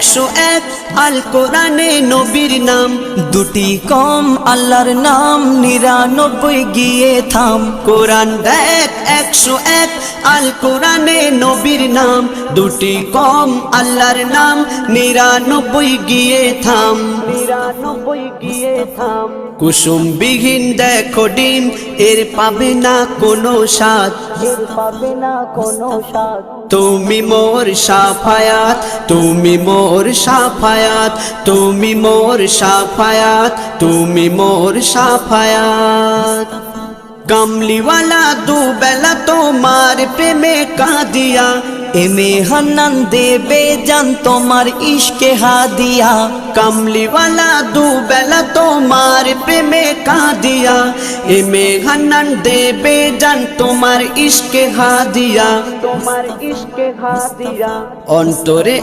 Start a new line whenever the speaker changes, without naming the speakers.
101 আল কোরআনে নবীর নাম,
দুটি কম আল্লাহর নাম 99 গিয়ে থাম।
কোরআন দেখ 101 আল কোরআনে নবীর নাম, দুটি কম আল্লাহর নাম 99 গিয়ে থাম। 99 গিয়ে থাম। কুসুম বিহীন দেখো ডিম, এর পাবে না কোনো স্বাদ,
এর পাবে না কোনো স্বাদ।
তুমি মোর শাফায়াত, তুমি মোর শাফায়াত, তুমি মোর শাফায়াত, তুমি মোর শাফায়াত। কামলিওয়ালা দুবেলা তোমার প্রেমে কাঁদিয়া,
এমে হান্নান দেবে জান তোমার ইশকে হাদিয়া।
কামলিওয়ালা দুবেলা তোমার প্রেমে কাঁদিয়া, এমে হান্নান দেবে জান তোমার ইশকে হাদিয়া, তোমার ইশকে হাদিয়া। অন্তরে